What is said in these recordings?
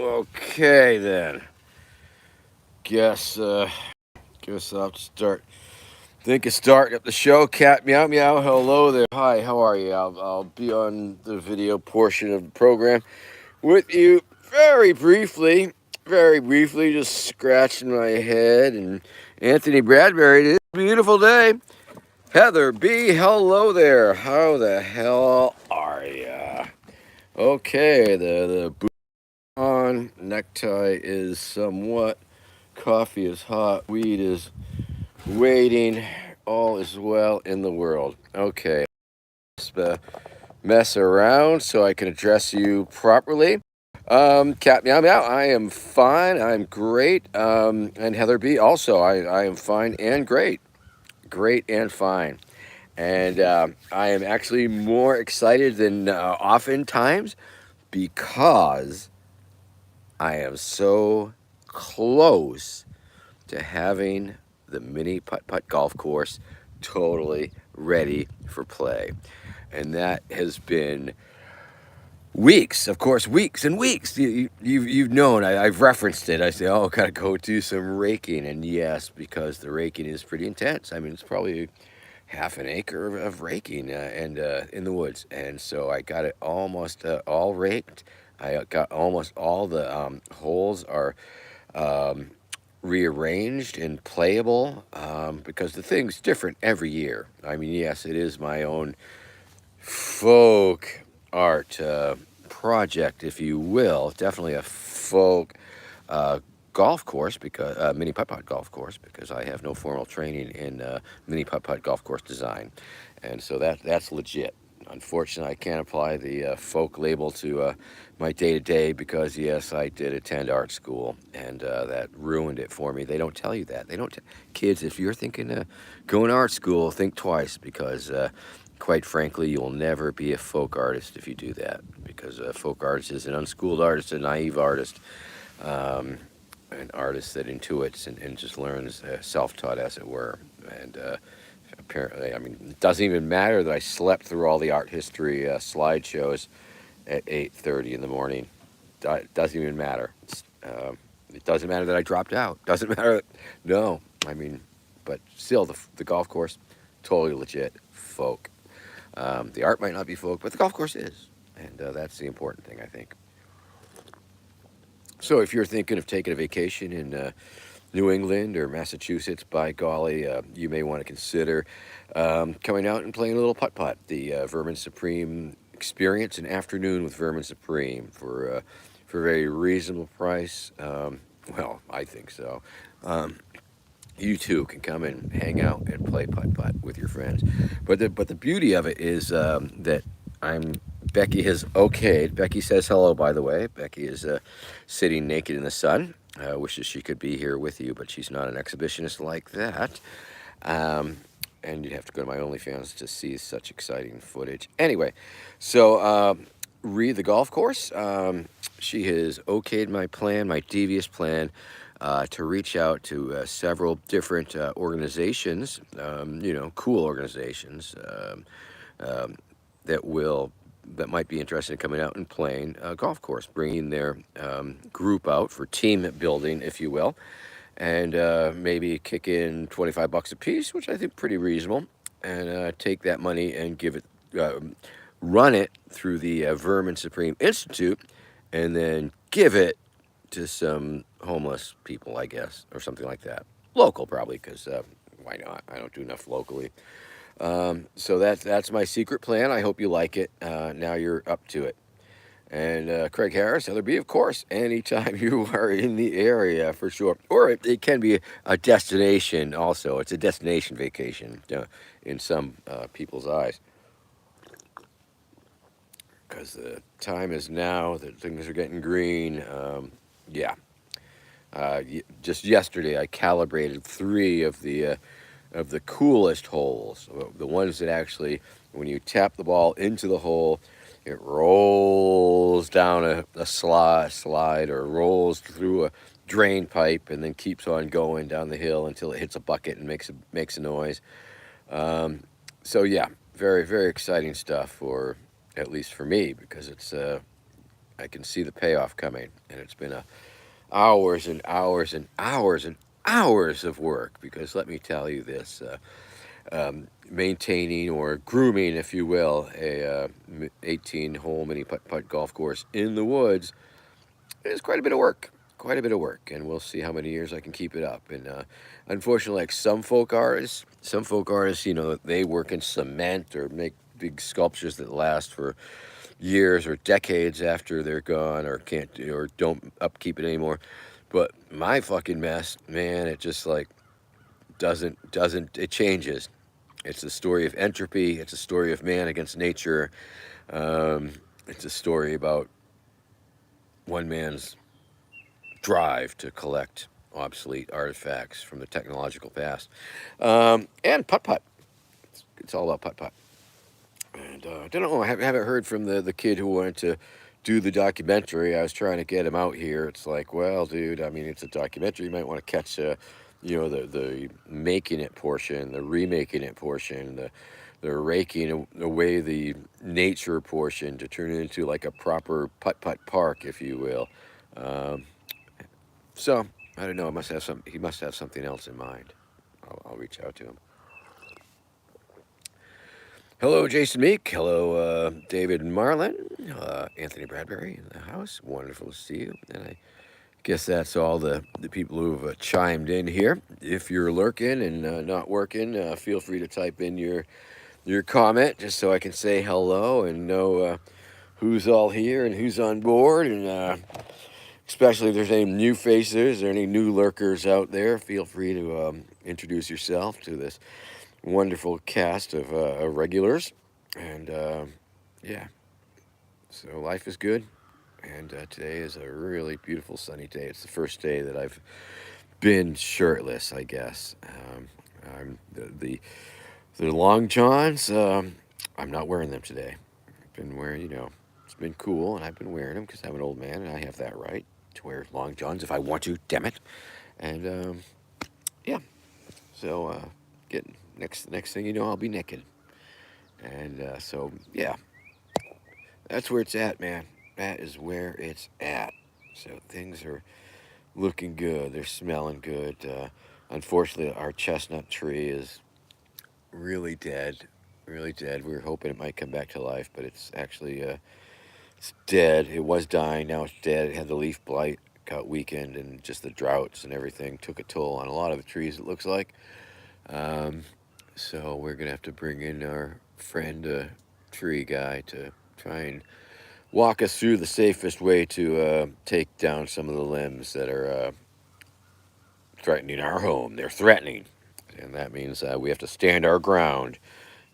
Okay then. Guess guess I'll have to start. Think of starting up the show. Cat meow meow. Hello there. Hi. How are you? I'll be on the video portion of the program with you very briefly. Very briefly, just scratching my head. And Anthony Bradbury. It is a beautiful day. Heather B. Hello there. How the hell are ya? Okay. The boot on necktie is somewhat. Coffee is hot. Weed is waiting. All is well in the world. Okay. Just, mess around so I can address you properly. Cat Meow Meow, I am fine. I'm great. And Heather B, also, I am fine and great. Great and fine. And I am actually more excited than oftentimes because I am so close to having the mini putt-putt golf course totally ready for play. And that has been weeks, of course, weeks and weeks. You've known, I've referenced it. I say, oh, gotta go do some raking. And yes, because the raking is pretty intense. I mean, it's probably half an acre of raking and in the woods. And so I got it almost all raked. I got almost all the holes are um, rearranged and playable because the thing's different every year. I mean, yes, it is my own folk art project, if you will. Definitely a folk uh, golf course because mini putt putt golf course because I have no formal training in mini putt putt golf course design, and so that's legit. Unfortunately, I can't apply the folk label to my day to day because yes, I did attend art school, and that ruined it for me. They don't tell you that. They don't. Kids, if you're thinking going to art school, think twice because. Quite frankly, you'll never be a folk artist if you do that, because a folk artist is an unschooled artist, a naive artist, um, an artist that intuits and just learns self-taught, as it were. And apparently, I mean, it doesn't even matter that I slept through all the art history slideshows at 8:30 in the morning. It doesn't even matter. It doesn't matter that I dropped out. Doesn't matter. No, I mean, but still, the golf course, totally legit folk. The art might not be folk, but the golf course is. And that's the important thing, I think. So if you're thinking of taking a vacation in New England or Massachusetts, by golly, you may want to consider coming out and playing a little putt putt. The Vermin Supreme experience, an afternoon with Vermin Supreme for a very reasonable price. Well, I think so. Um, you too can come and hang out and play putt putt with your friends. But the beauty of it is that I'm Becky has okayed. Becky says hello, by the way. Becky is sitting naked in the sun. Wishes she could be here with you, but she's not an exhibitionist like that. Um, and you'd have to go to my OnlyFans to see such exciting footage. Anyway, so read the golf course. She has okayed my plan, my devious plan, to reach out to several different organizations, cool organizations um, that will that might be interested in coming out and playing a golf course, bringing their group out for team building, if you will, and maybe kick in $25 a piece, which I think pretty reasonable, and take that money and give it, run it through the Vermin Supreme Institute, and then give it to some homeless people, I guess, or something like that. Local, probably, because why not? I don't do enough locally. So that's my secret plan. I hope you like it. Now you're up to it. And Craig Harris, Heather B, of course, anytime you are in the area for sure. Or it can be a destination also. It's a destination vacation in some people's eyes. Because the time is now that things are getting green. Yeah. Just yesterday, I calibrated three of the coolest holes, the ones that actually, when you tap the ball into the hole, it rolls down a slide or rolls through a drain pipe and then keeps on going down the hill until it hits a bucket and makes a noise. Um, so yeah, very very exciting stuff for at least for me because it's I can see the payoff coming, and it's been hours and hours and hours and hours of work. Because let me tell you this: maintaining or grooming, if you will, a 18-hole mini putt golf course in the woods is quite a bit of work. Quite a bit of work, and we'll see how many years I can keep it up. And unfortunately, like some folk artists, they work in cement or make big sculptures that last for years or decades after they're gone, or can't or don't upkeep it anymore. But my fucking mess, man, it just like doesn't it changes. It's a story of entropy. It's a story of man against nature. It's a story about one man's drive to collect obsolete artifacts from the technological past. And putt putt. It's all about putt putt. And I don't know. I haven't heard from the kid who wanted to do the documentary. I was trying to get him out here. It's like, well, dude. I mean, it's a documentary. You might want to catch, the making it portion, the remaking it portion, the raking away the nature portion to turn it into like a proper putt putt park, if you will. Um, so I don't know. He must have something else in mind. I'll reach out to him. Hello, Jason Meek. Hello, David Marlin. Anthony Bradbury in the house. Wonderful to see you. And I guess that's all the people who've chimed in here. If you're lurking and not working, feel free to type in your comment just so I can say hello and know who's all here and who's on board. And especially if there's any new faces or any new lurkers out there, feel free to introduce yourself to this wonderful cast of regulars. And yeah, so life is good. And today is a really beautiful sunny day. It's the first day that I've been shirtless, I guess. I'm the long johns. I'm not wearing them today. I've been wearing, it's been cool, and I've been wearing them because I'm an old man and I have that right to wear long johns if I want to. Damn it! And yeah, so get next thing you know, I'll be naked. And so yeah, that's where it's at, man. That is where it's at. So things are looking good. They're smelling good. Unfortunately, our chestnut tree is really dead. Really dead. We were hoping it might come back to life, but it's actually it's dead. It was dying. Now it's dead. It had the leaf blight cut weekend, and just the droughts and everything took a toll on a lot of the trees. It looks like. Um, so we're gonna have to bring in our friend tree guy to try and walk us through the safest way to take down some of the limbs that are threatening our home. They're threatening, and that means we have to stand our ground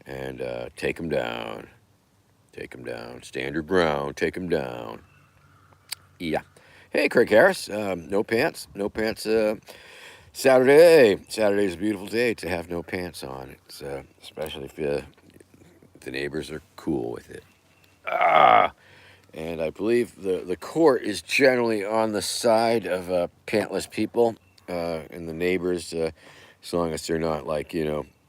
and take them down. Take them down. Stand your ground. Take them down. Yeah. Hey, Craig Harris. No pants. No pants. Saturday. Saturday's a beautiful day to have no pants on. It's especially if the neighbors are cool with it. Ah. And I believe the court is generally on the side of pantless people and the neighbors, as long as they're not like,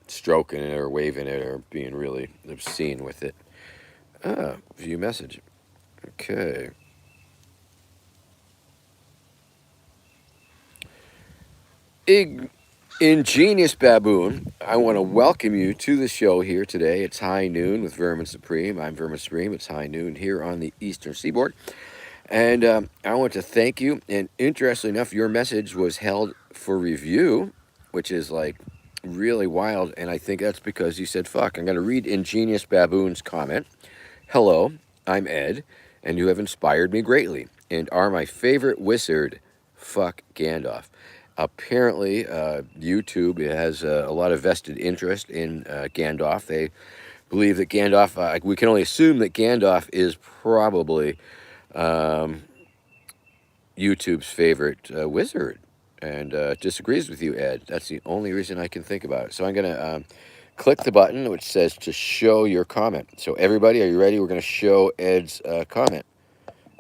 stroking it or waving it or being really obscene with it. View message. Okay. Ingenious Baboon, I want to welcome you to the show here today. It's high noon with Vermin Supreme. I'm Vermin Supreme. It's high noon here on the Eastern Seaboard. And I want to thank you. And interestingly enough, your message was held for review, which is like really wild. And I think that's because you said, fuck, I'm going to read Ingenious Baboon's comment. Hello, I'm Ed, and you have inspired me greatly and are my favorite wizard. Fuck Gandalf. Apparently, YouTube has a lot of vested interest in Gandalf. They believe that Gandalf, we can only assume that Gandalf is probably YouTube's favorite wizard, and disagrees with you, Ed. That's the only reason I can think about it. So I'm going to click the button which says to show your comment. So everybody, are you ready? We're going to show Ed's comment,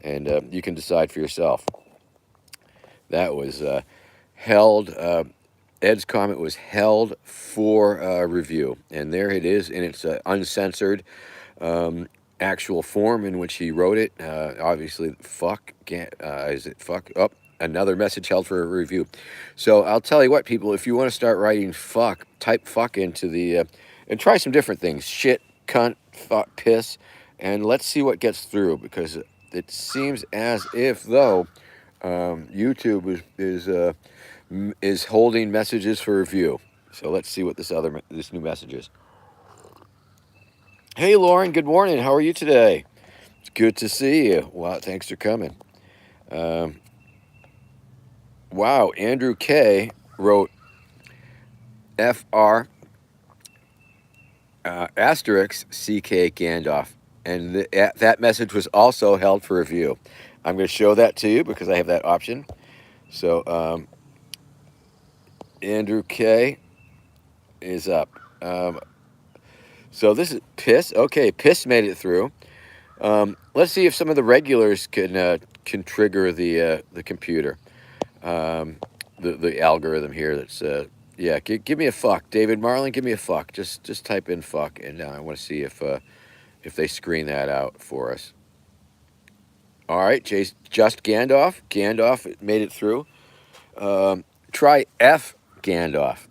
and you can decide for yourself. That was held, Ed's comment was held for review, and there it is, and it's uncensored. actual form in which he wrote it. Obviously, fuck. Is it fuck? Oh, another message held for a review. So I'll tell you what, people, if you want to start writing fuck, type fuck into the, and try some different things. Shit, cunt, fuck, piss, and let's see what gets through, because it seems as if, though, YouTube is holding messages for review. So let's see what this new message is. Hey, Lauren. Good morning. How are you today? It's good to see you. Wow, thanks for coming. Um, wow, Andrew K wrote FR asterisk CK Gandalf, and that message was also held for review. I'm going to show that to you because I have that option. So Andrew K is up. So this is Piss. Okay, Piss made it through. Let's see if some of the regulars can trigger the computer. The algorithm here. That's yeah. Give me a fuck, David Marlin. Give me a fuck. Just type in fuck, and I want to see if they screen that out for us. All right, just Gandalf. Gandalf made it through. Try F Gandalf.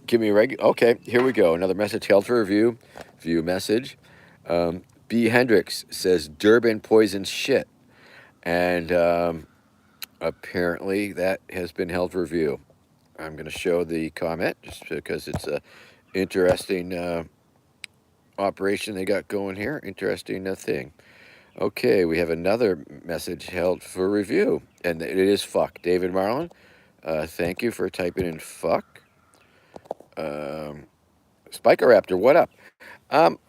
Give me a regular. Okay, here we go. Another message held for review. View message. B. Hendricks says Durban poison shit, and apparently that has been held for review. I'm going to show the comment just because it's a interesting operation they got going here. Interesting thing. Okay, we have another message held for review, and it is fuck. David Marlin, thank you for typing in fuck. Spiker-Raptor, what up?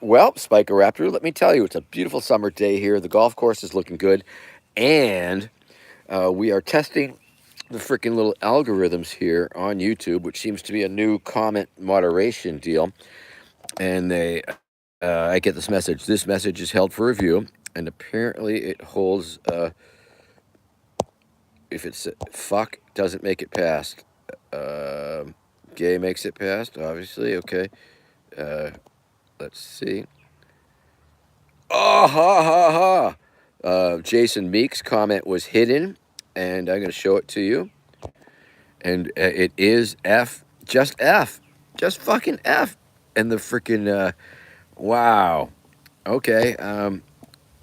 Well, Spiker-Raptor, let me tell you, it's a beautiful summer day here. The golf course is looking good, and we are testing the freaking little algorithms here on YouTube, which seems to be a new comment moderation deal. And I get this message. This message is held for review, and apparently it holds. If it's fuck, doesn't make it past. Gay makes it past, obviously. Okay. Let's see. Oh, ha, ha, ha. Jason Meek's comment was hidden, and I'm going to show it to you. And it is F, just fucking F. And the freaking, wow. Okay,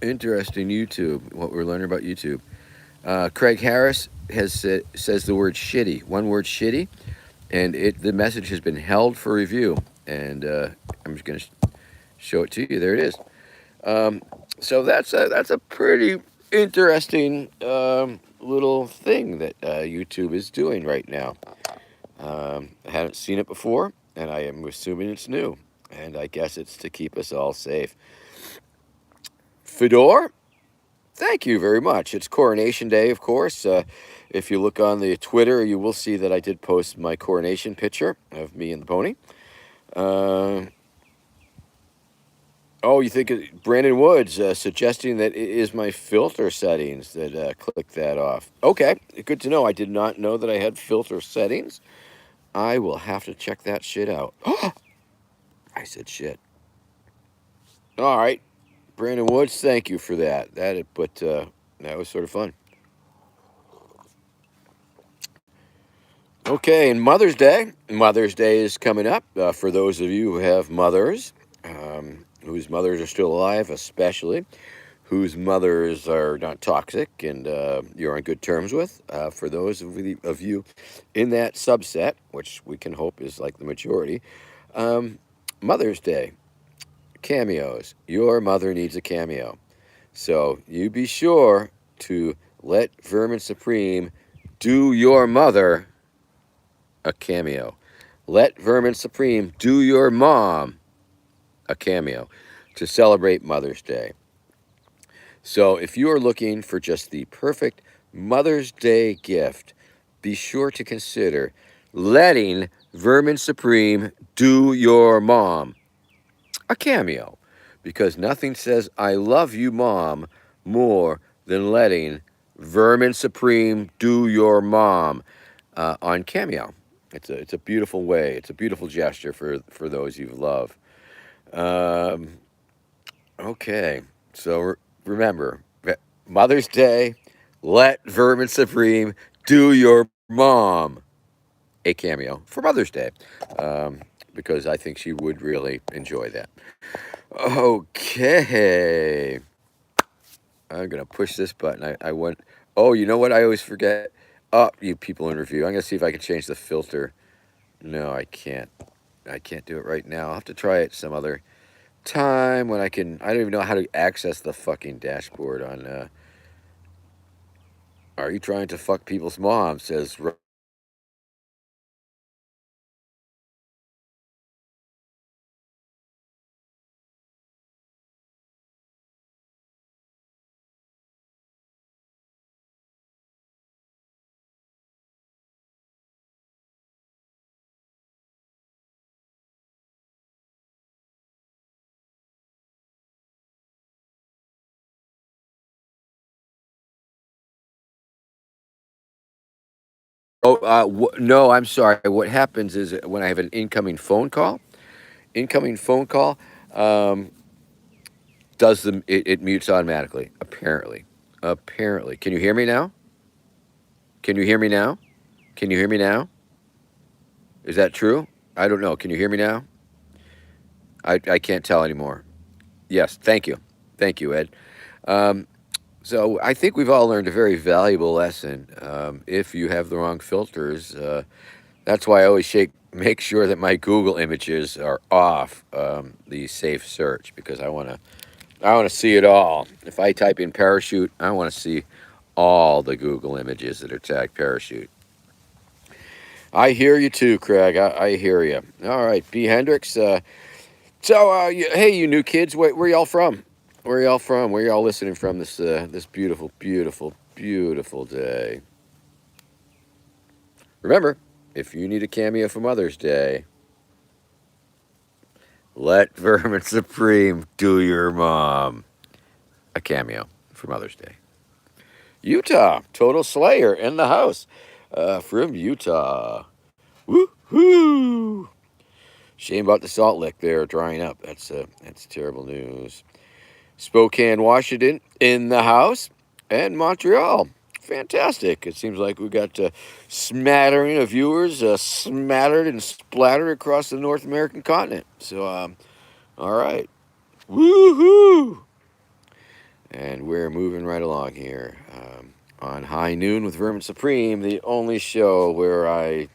interesting YouTube, what we're learning about YouTube. Craig Harris says the word shitty, one word shitty, and the message has been held for review. And I'm just going to show it to you. There it is. So that's a pretty interesting little thing that YouTube is doing right now. I haven't seen it before, and I am assuming it's new. And I guess it's to keep us all safe. Fedor, thank you very much. It's Coronation Day, of course. If you look on the Twitter, you will see that I did post my coronation picture of me and the pony. Oh, you think Brandon Woods suggesting that it is my filter settings that click that off. Okay, good to know. I did not know that I had filter settings. I will have to check that shit out. I said shit. All right, Brandon Woods, thank you for that. That was sort of fun. Okay, and Mother's Day. Mother's Day is coming up. For those of you who have mothers, whose mothers are still alive, especially, whose mothers are not toxic and you're on good terms with. For those of you in that subset, which we can hope is like the majority, Mother's Day, cameos. Your mother needs a cameo. So you be sure to let Vermin Supreme do your mother a cameo. Let Vermin Supreme do your mom a cameo to celebrate Mother's Day. So if you are looking for just the perfect Mother's Day gift, be sure to consider letting Vermin Supreme do your mom a cameo, because nothing says I love you, Mom, more than letting Vermin Supreme do your mom on Cameo. It's a beautiful way. It's a beautiful gesture for those you love. Okay. So remember, Mother's Day, let Vermin Supreme do your mom a cameo for Mother's Day, um, because I think she would really enjoy that. Okay. I'm going to push this button. I want. Oh, you know what? I always forget. Oh, you people in review. I'm going to see if I can change the filter. No, I can't. I can't do it right now. I'll have to try it some other time when I can. I don't even know how to access the fucking dashboard on. Are you trying to fuck people's mom? Says Roger. Oh, no, I'm sorry. What happens is when I have an incoming phone call, um, does it mutes automatically? Apparently. Can you hear me now? Can you hear me now? Can you hear me now? Is that true? I don't know. Can you hear me now? I can't tell anymore. Yes, thank you, Ed. Um, so I think we've all learned a very valuable lesson. If you have the wrong filters, that's why I always make sure that my Google images are off the safe search because I want to see it all. If I type in parachute, I want to see all the Google images that are tagged parachute. I hear you too, Craig. I hear you. All right, B. Hendricks. Hey, you new kids, where y'all from? Where y'all from? Where y'all listening from this beautiful, beautiful, beautiful day? Remember, if you need a cameo for Mother's Day, let Vermin Supreme do your mom a cameo for Mother's Day. Utah, Total Slayer in the house from Utah. Woo-hoo! Shame about the Salt Lick there drying up. That's terrible news. Spokane, Washington in the house, and Montreal. Fantastic. It seems like we got a smattering of viewers smattered and splattered across the North American continent. So, all right. Woohoo! And we're moving right along here on High Noon with Vermin Supreme, the only show where I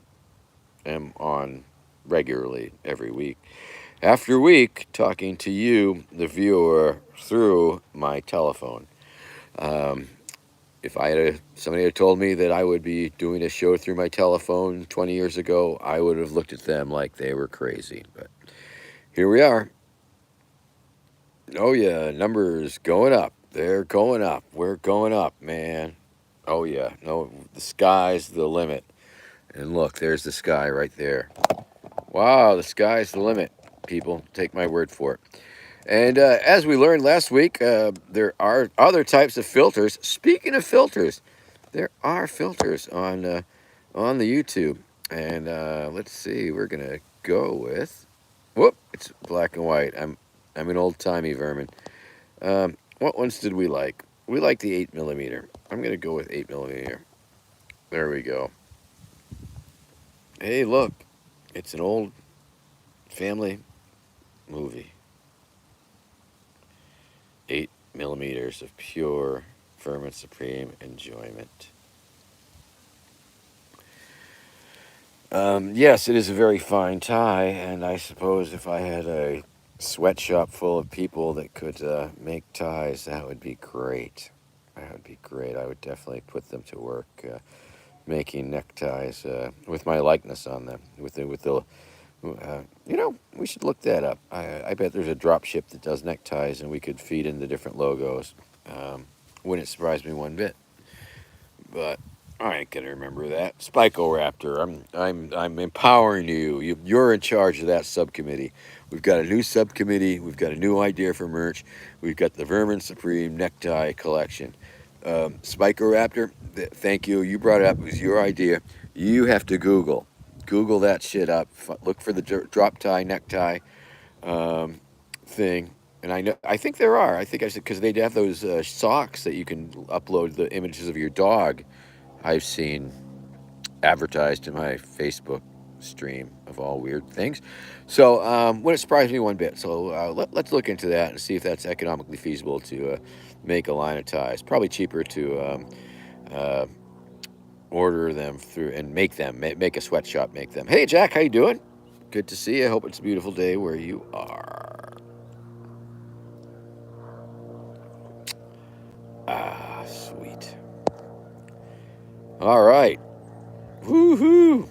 am on regularly every week. After week, talking to you, the viewer, through my telephone. Um, if somebody had told me that I would be doing a show through my telephone 20 years ago, I would have looked at them like they were crazy. But here we are. Oh yeah, numbers going up. They're going up. We're going up, man. Oh yeah, no, the sky's the limit. And look, there's the sky right there. Wow, the sky's the limit. People, take my word for it. And as we learned last week, there are other types of filters. Speaking of filters, there are filters on the YouTube. And let's see, we're gonna go with. Whoop! It's black and white. I'm an old timey vermin. What ones did we like? We like the 8mm. I'm gonna go with 8mm. There we go. Hey, look, it's an old family movie. 8mm of pure Vermin Supreme enjoyment. Yes, it is a very fine tie, and I suppose if I had a sweatshop full of people that could make ties, that would be great. That would be great. I would definitely put them to work making neckties with my likeness on them. We should look that up. I bet there's a drop ship that does neckties, and we could feed in the different logos. Wouldn't surprise me one bit. But I ain't gonna remember that. Raptor. I'm empowering you. You're in charge of that subcommittee. We've got a new subcommittee. We've got a new idea for merch. We've got the Vermin Supreme necktie collection. Raptor. Thank you. You brought it up. It was your idea. You have to Google that shit up. Look for the drop tie necktie thing. And I think there are. I think I said because they have those socks that you can upload the images of your dog. I've seen advertised in my Facebook stream of all weird things. So wouldn't surprise me one bit. So let's look into that and see if that's economically feasible to make a line of ties. Probably cheaper to uh, order them through and make them make a sweatshop make them. Hey Jack, how you doing? Good to see you. Hope it's a beautiful day where you are. Ah, sweet. All right. Woohoo!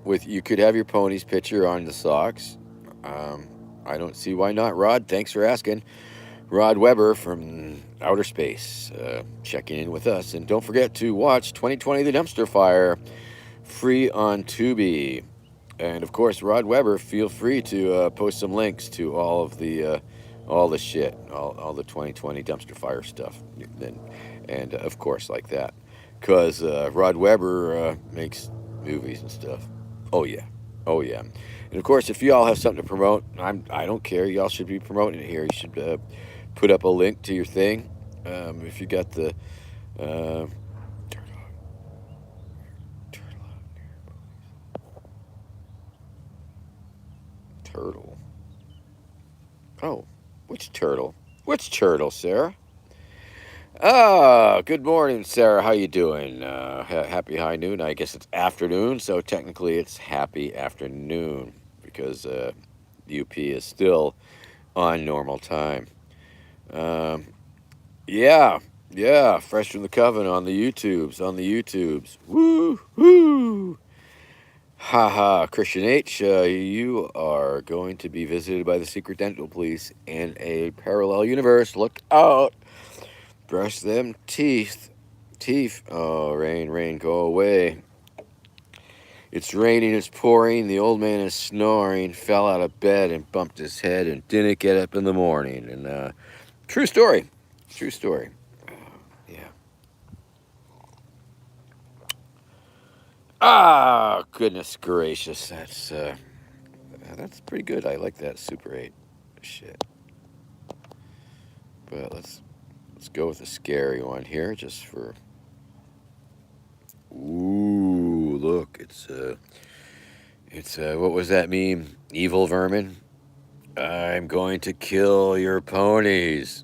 With you could have your pony's picture on the socks. Um, I don't see why not. Rod, thanks for asking. Rod Weber from outer space, checking in with us. And don't forget to watch 2020 The Dumpster Fire, free on Tubi. And of course, Rod Weber, feel free to post some links to all the shit, all the 2020 Dumpster Fire stuff. And of course, like that. Because Rod Weber makes movies and stuff. Oh, yeah. Oh, yeah. And of course, if y'all have something to promote, I don't care. Y'all should be promoting it here. You should put up a link to your thing. If you got the uh, turtle. Oh, which turtle? Which turtle, Sarah? Ah, good morning, Sarah. How you doing? Happy high noon. I guess it's afternoon, so technically it's happy afternoon because UP is still on normal time. Um, yeah, yeah, fresh from the coven on the YouTubes. Woo, woo. Haha, Christian H, you are going to be visited by the secret dental police in a parallel universe. Look out. Brush them teeth. Teeth. Oh, rain, rain, go away. It's raining, it's pouring. The old man is snoring, fell out of bed and bumped his head and didn't get up in the morning. And true story. True story. Yeah. Ah, goodness gracious. That's pretty good. I like that Super 8 shit. But let's go with a scary one here just for. Ooh, look, it's what was that meme? Evil vermin. I'm going to kill your ponies.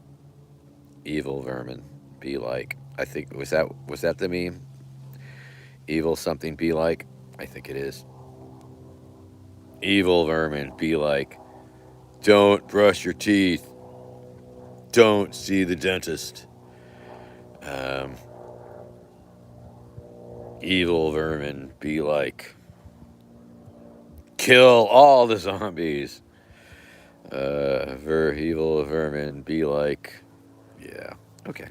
Evil vermin. Be like. I think was that the meme? Evil something be like. I think it is. Evil vermin. Be like. Don't brush your teeth. Don't see the dentist. Um, evil vermin. Be like. Kill all the zombies. Evil vermin. Be like. Yeah. Okay.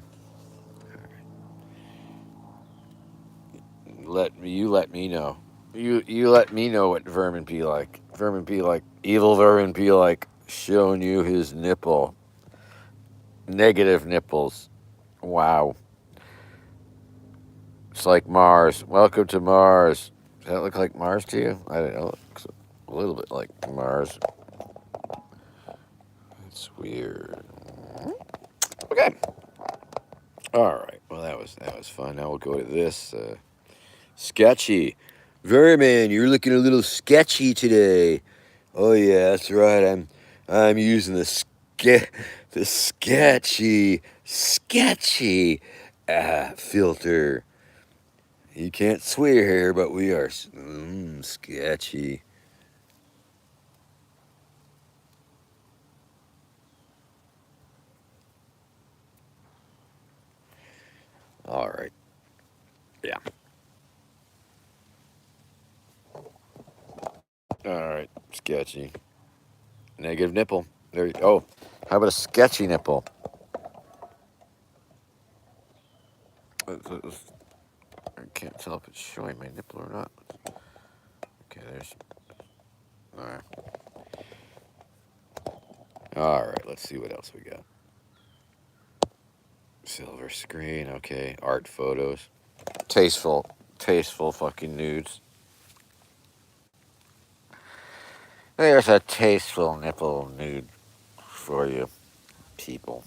Let me know. You let me know what vermin be like. Vermin be like. Evil vermin be like showing you his nipple. Negative nipples. Wow. It's like Mars. Welcome to Mars. Does that look like Mars to you? I don't know. It looks a little bit like Mars. It's weird. Okay. All right. Well, that was fun. Now we'll go to this. Sketchy. Vermin, you're looking a little sketchy today. Oh yeah, that's right. I'm using the sketchy filter. You can't swear here, but we are sketchy. All right. Yeah. All right. Sketchy. Negative nipple. There. Oh, how about a sketchy nipple? I can't tell if it's showing my nipple or not. Okay, there's. All right. All right. Let's see what else we got. Silver screen. Okay. Art photos. Tasteful fucking nudes. There's a tasteful nipple nude for you people.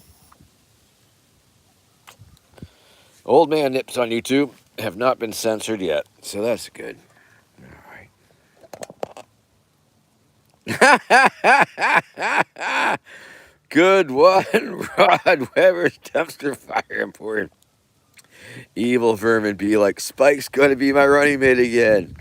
Old man nips on YouTube have not been censored yet, so that's good. All right. Good one, Rod Weber's dumpster fire important. Evil vermin be like, Spike's gonna be my running mate again.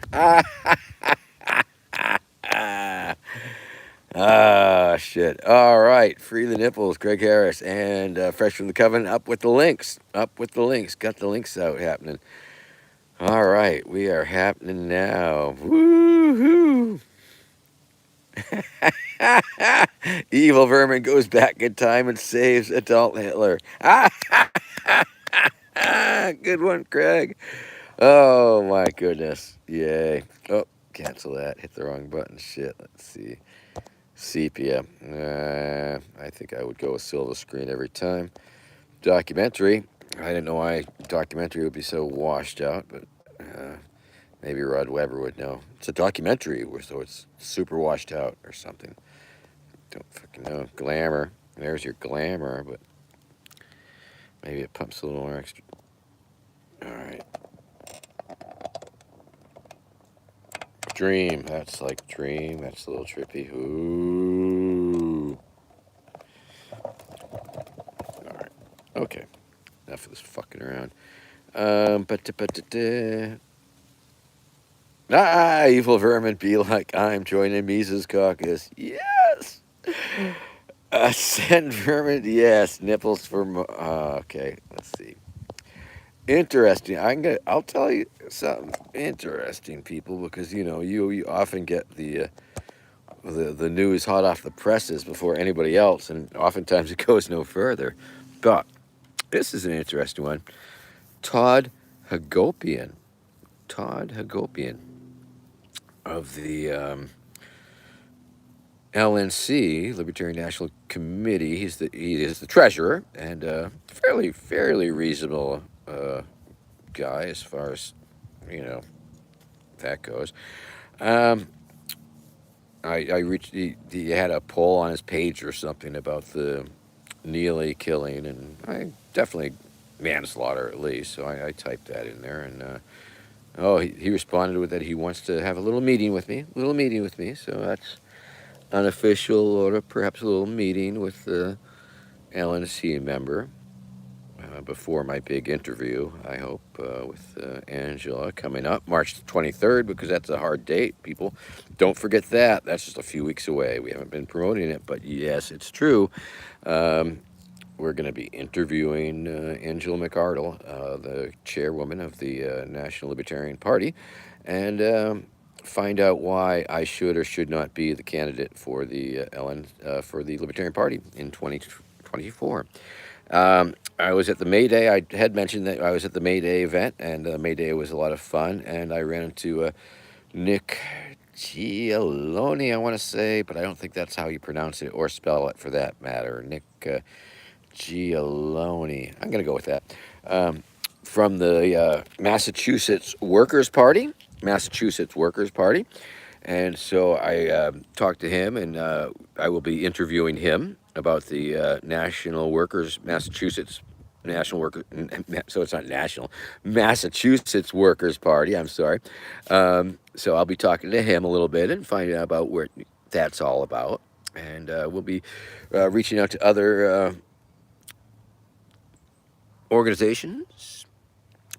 Shit. All right. Free the nipples, Greg Harris. And Fresh from the Coven, up with the links. Up with the links. Got the links out happening. All right. We are happening now. Woohoo. Evil vermin goes back in time and saves adult Hitler. Good one, Craig. Oh my goodness. Yay. Oh, cancel that. Hit the wrong button. Shit. Let's see. Sepia. I think I would go with silver screen every time. Documentary. I didn't know why documentary would be so washed out, but maybe Rod Weber would know. It's a documentary, so it's super washed out or something. Don't fucking know. Glamour. There's your glamour, but maybe it pumps a little more extra. All right. Dream. That's like dream. That's a little trippy. Ooh. All right. Okay. Enough of this fucking around. Evil vermin be like, I'm joining Mises Caucus. Yes. Send vermin. Yes. Nipples for. Okay. Let's see. Interesting. I'll tell you something interesting, people, because you often get the news hot off the presses before anybody else, and oftentimes it goes no further. But this is an interesting one. Todd Hagopian of the LNC, Libertarian National Committee. He is the treasurer and fairly reasonable guy as far as that goes. I reached. He had a poll on his page or something about the Neely killing, and I definitely manslaughter at least. So I typed that in there, and he responded with that he wants to have a little meeting with me. So that's unofficial, or perhaps a little meeting with the LNC member before my big interview, I hope, with Angela coming up March 23rd, because that's a hard date. People, don't forget that. That's just a few weeks away. We haven't been promoting it, but yes, it's true. We're going to be interviewing Angela McArdle, the chairwoman of the National Libertarian Party, and find out why I should or should not be the candidate for the for the Libertarian Party in 2024. I was at the May Day. I had mentioned that I was at the May Day event, and May Day was a lot of fun. And I ran into Nick Gialoni, I want to say, but I don't think that's how you pronounce it or spell it for that matter. Nick Gialoni. I'm going to go with that. From the Massachusetts Workers' Party. And so I talked to him, and I will be interviewing him about the Massachusetts National Workers. So it's not national, Massachusetts Workers' Party. I'm sorry. So I'll be talking to him a little bit and finding out about what that's all about, and we'll be reaching out to other organizations,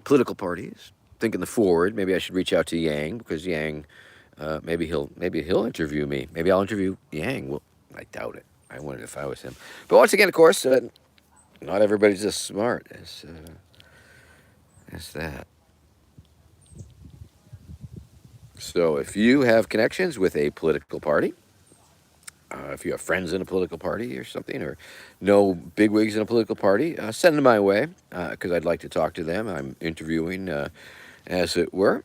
political parties. Thinking the forward, maybe I should reach out to Yang, because Yang. Maybe he'll interview me. Maybe I'll interview Yang. Well, I doubt it. I wondered if I was him. But once again, of course, not everybody's as smart as that. So if you have connections with a political party, if you have friends in a political party or something, or know bigwigs in a political party, send them my way, because I'd like to talk to them. I'm interviewing, as it were.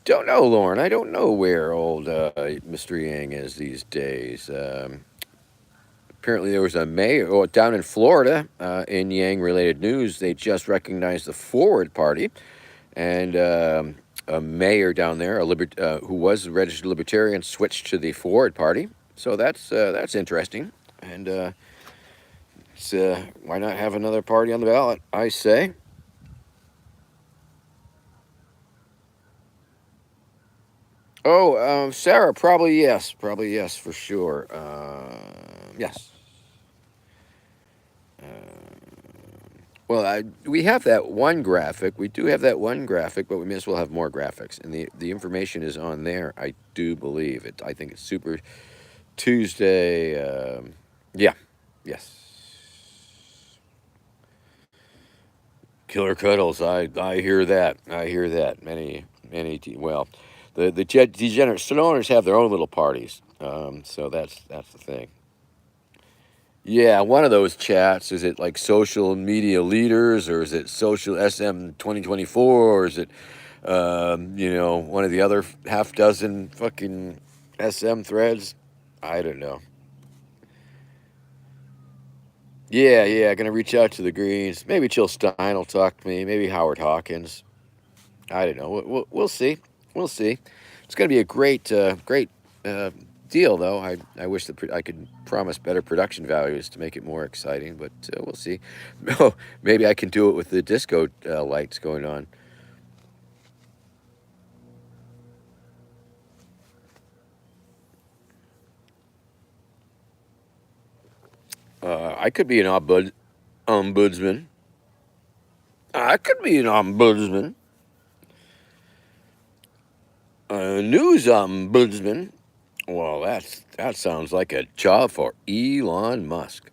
Don't know, Lauren. I don't know where old Mr. Yang is these days. Apparently, there was a mayor down in Florida. In Yang-related news, they just recognized the Forward Party, and a mayor down there, who was a registered libertarian, switched to the Ford Party. So that's interesting. And why not have another party on the ballot? I say. Oh, Sarah, probably yes, for sure. Yes. Well, we have that one graphic. We do have that one graphic, but we may as well have more graphics. And the information is on there. I do believe it. I think it's Super Tuesday. Yeah. Yes. Killer Cuddles. I hear that. I hear that. Well, the degenerate stoners have their own little parties. So that's the thing. Yeah, one of those chats. Is it like social media leaders, or is it social SM 2024, or is it, one of the other half dozen fucking SM threads? I don't know. Yeah, gonna reach out to the Greens. Maybe Jill Stein will talk to me. Maybe Howard Hawkins. I don't know. We'll see. We'll see. It's gonna be a great uh, deal, though. I wish that I could promise better production values to make it more exciting, but we'll see. Oh, maybe I can do it with the disco lights going on. I could be an ombudsman. I could be an ombudsman. A news ombudsman. Well, that sounds like a job for Elon Musk.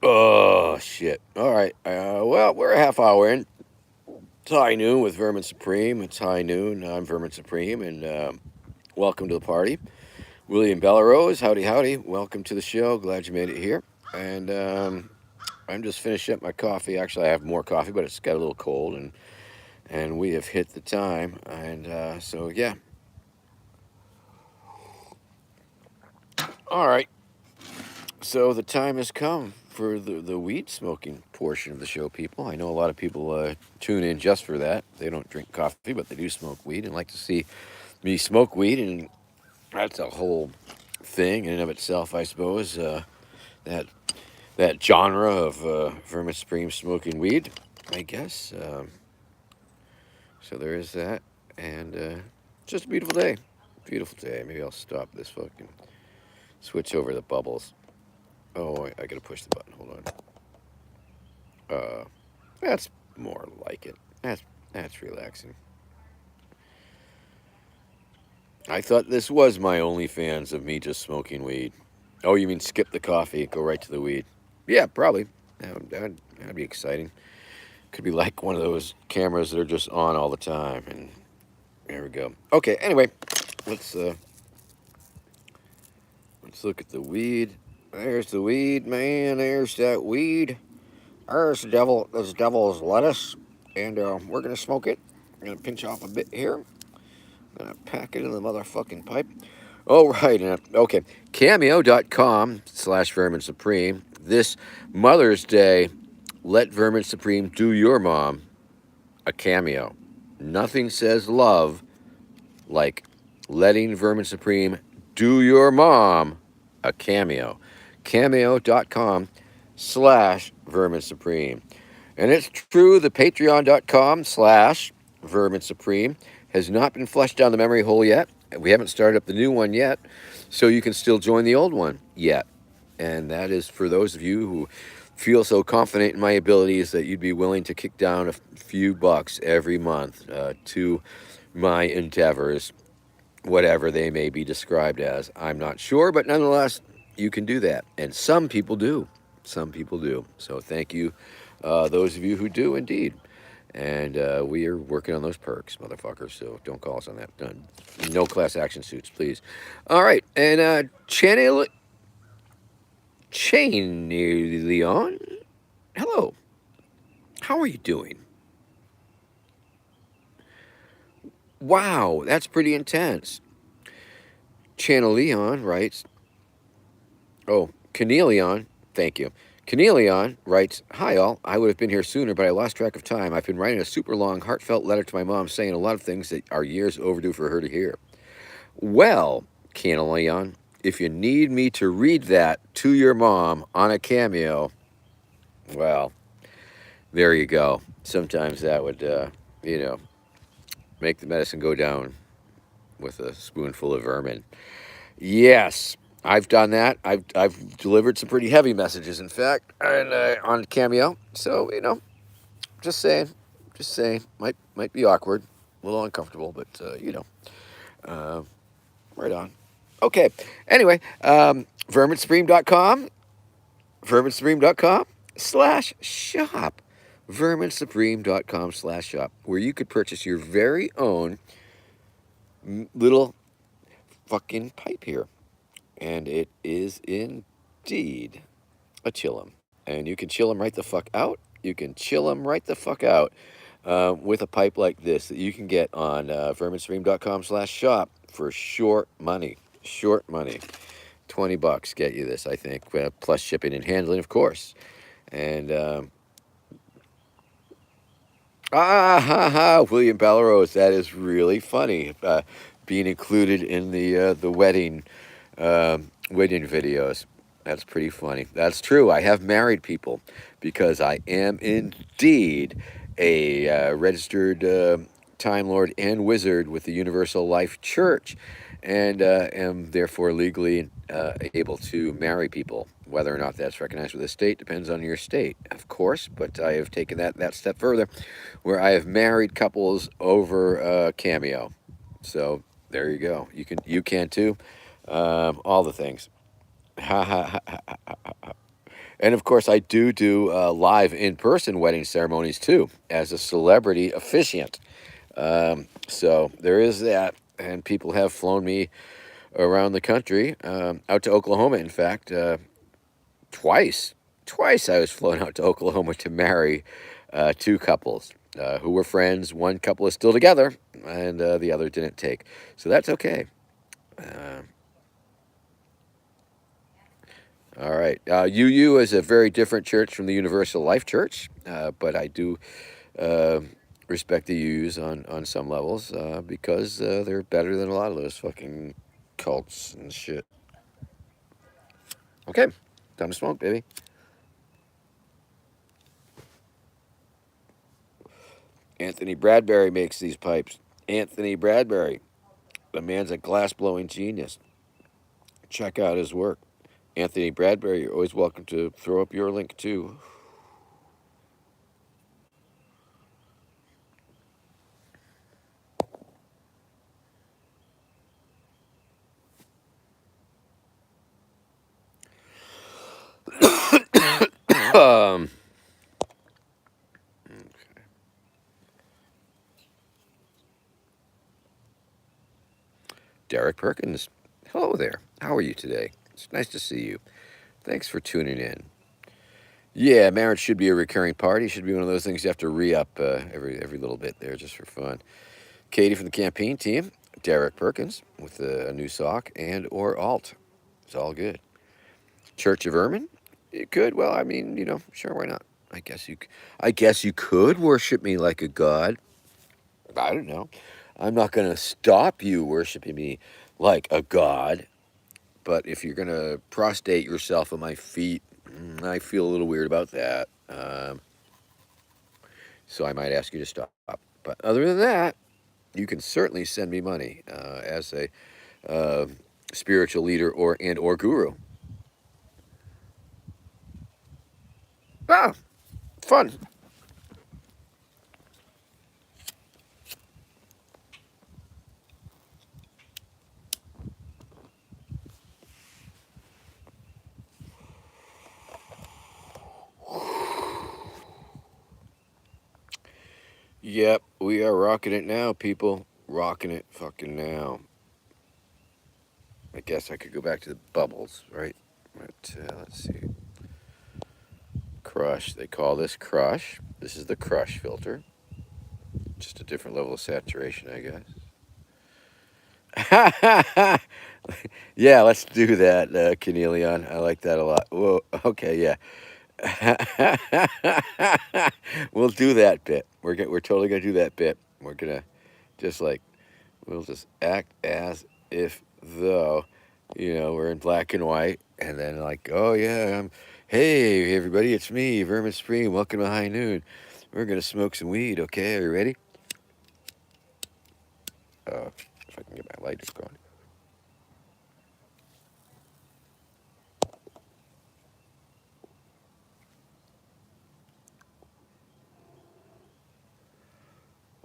Oh shit! All right. Well, we're a half hour in. It's high noon with Vermin Supreme. It's high noon. I'm Vermin Supreme, and welcome to the party. William Bellarose, howdy, howdy. Welcome to the show. Glad you made it here. And I'm just finishing up my coffee. Actually, I have more coffee, but it's got a little cold, and we have hit the time. And so, yeah. All right. So the time has come for the weed smoking portion of the show, people. I know a lot of people tune in just for that. They don't drink coffee, but they do smoke weed and like to see me smoke weed, and that's a whole thing in and of itself, I suppose. That that genre of Vermin Supreme smoking weed, I guess. So there is that, and just a beautiful day. Beautiful day. Maybe I'll stop this fucking switch over the bubbles. Oh, I gotta push the button. Hold on. That's more like it. That's relaxing. I thought this was my OnlyFans of me just smoking weed. Oh, you mean skip the coffee, go right to the weed? Yeah, probably. That'd be exciting. Could be like one of those cameras that are just on all the time. And there we go. Okay. Anyway, let's uh, let's look at the weed. There's the weed, man. There's that weed. There's the devil. This devil's lettuce, and we're gonna smoke it. I'm gonna pinch off a bit here. Gonna pack it in the motherfucking pipe. Oh, right. Okay. Cameo.com/Vermin Supreme. This Mother's Day, let Vermin Supreme do your mom a cameo. Nothing says love like letting Vermin Supreme do your mom a cameo. Cameo.com/Vermin Supreme. And it's true, the patreon.com/Vermin Supreme has not been flushed down the memory hole yet. We haven't started up the new one yet, so you can still join the old one yet. And that is for those of you who feel so confident in my abilities that you'd be willing to kick down a few bucks every month to my endeavors, whatever they may be described as. I'm not sure, but nonetheless, you can do that. And some people do. Some people do. So thank you, those of you who do indeed. And we are working on those perks, motherfuckers. So don't call us on that. No class action suits, please. All right. And Cheney Leon, hello. How are you doing? Wow, that's pretty intense. Channel Leon writes, oh, Caneleon, thank you. Canelion writes, "Hi all. I would have been here sooner, but I lost track of time. I've been writing a super long, heartfelt letter to my mom saying a lot of things that are years overdue for her to hear." Well, Canelion, if you need me to read that to your mom on a cameo, well, there you go. Sometimes that would, you know, make the medicine go down with a spoonful of vermin. Yes, I've done that. I've delivered some pretty heavy messages, in fact, and on Cameo. So just saying, just saying, might be awkward, a little uncomfortable, but uh, right on. Okay. Anyway, verminsupreme.com, verminsupreme.com/shop, verminsupreme.com/shop, where you could purchase your very own little fucking pipe here. And it is indeed a chill 'em. And you can chill them right the fuck out. You can chill them right the fuck out with a pipe like this that you can get on verminstream.com/shop for short money. Short money. $20 get you this, I think, plus shipping and handling, of course. And William Ballarose, that is really funny. Being included in the wedding videos. That's pretty funny. That's true. I have married people because I am indeed a registered Time Lord and Wizard with the Universal Life Church, and am therefore legally able to marry people. Whether or not that's recognized with the state depends on your state, of course. But I have taken that step further, where I have married couples over Cameo. So there you go. You can too. All the things. Ha ha ha ha. And of course, I do live in person wedding ceremonies too, as a celebrity officiant. So there is that, and people have flown me around the country, out to Oklahoma. In fact, twice, twice I was flown out to Oklahoma to marry two couples who were friends. One couple is still together, and the other didn't take. So that's okay. Uh, All right. UU is a very different church from the Universal Life Church, but I do uh, respect the UUs on some levels because they're better than a lot of those fucking cults and shit. Okay. Time to smoke, baby. Anthony Bradbury makes these pipes. Anthony Bradbury. The man's a glass blowing genius. Check out his work. Anthony Bradbury, you're always welcome to throw up your link too. um, Derek Perkins. Hello there. How are you today? It's nice to see you. Thanks for tuning in. Yeah, marriage should be a recurring party. Should be one of those things you have to re-up every little bit there just for fun. Katie from the campaign team. Derek Perkins with a new sock and or alt. It's all good. Church of Vermin. It could. Well, I mean, sure, why not? I guess you could worship me like a god. I don't know. I'm not going to stop you worshiping me like a god. But if you're going to prostrate yourself at my feet, I feel a little weird about that. So I might ask you to stop. But other than that, you can certainly send me money as a uh, spiritual leader or guru. Ah, fun. Yep, we are rocking it now, people. Rocking it fucking now. I guess I could go back to the bubbles, right? But let's see. Crush. They call this crush. This is the crush filter. Just a different level of saturation, I guess. Yeah, let's do that, Canelion. I like that a lot. Whoa, okay, yeah. We'll do that bit. We're totally gonna do that bit. We're gonna just like we'll just act as if though, we're in black and white, and then like, oh yeah, hey everybody, it's me, Vermin Supreme. Welcome to High Noon. We're gonna smoke some weed. Okay, are you ready? If I can get my lights going.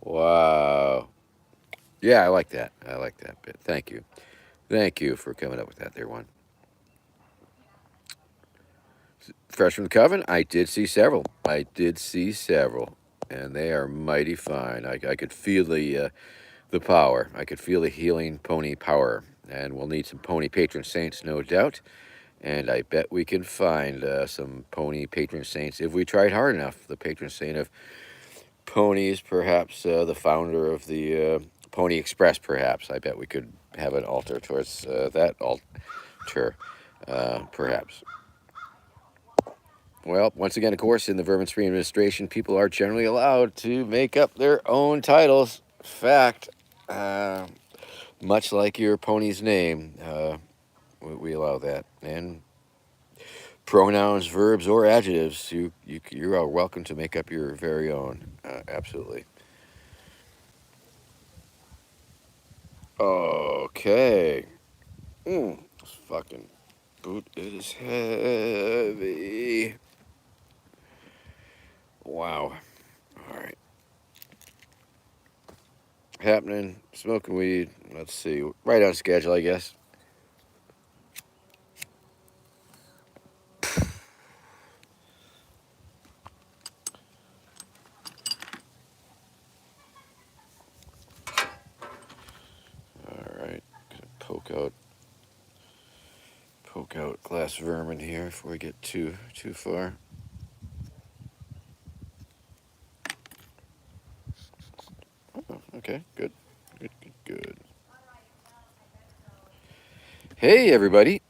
Wow. Yeah, I like that. I like that bit. Thank you. Thank you for coming up with that there one. Fresh from the Coven, I did see several. I did see several, and they are mighty fine. I could feel the power. I could feel the healing pony power, and we'll need some pony patron saints, no doubt. And I bet we can find some pony patron saints if we tried hard enough. The patron saint of ponies, perhaps the founder of the Pony Express, perhaps. I bet we could have an altar towards that altar, perhaps. Well, once again, of course, in the Vermin Supreme administration, people are generally allowed to make up their own titles. Fact, uh, much like your pony's name, we allow that. And pronouns, verbs, or adjectives, you are welcome to make up your very own. Absolutely. Okay. This fucking boot is heavy. Wow. All right. Happening. Smoking weed. Let's see. Right on schedule, I guess. All right. Gonna poke out glass vermin here before we get too far. Oh, okay. Good. Good. Hey, everybody.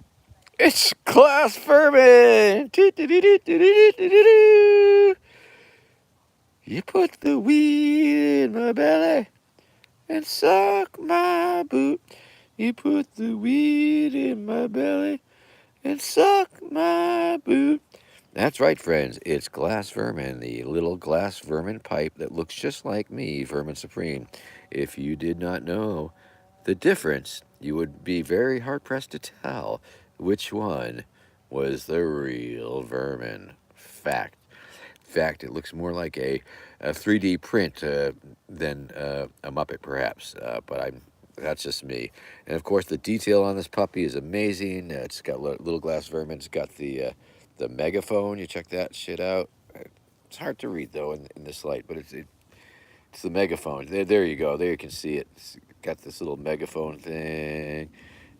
It's glass vermin. You put the weed in my belly and suck my boot. You put the weed in my belly and suck my boot. That's right, friends. It's Glass Vermin, the little glass vermin pipe that looks just like me, Vermin Supreme. If you did not know the difference, you would be very hard pressed to tell which one was the real vermin. Fact, it looks more like a 3D print than a Muppet, perhaps. But that's just me. And of course, the detail on this puppy is amazing. It's got little glass vermin. It's got the megaphone. You check that shit out. It's hard to read though in this light, but it's the megaphone. There you go. There you can see it. It's got this little megaphone thing,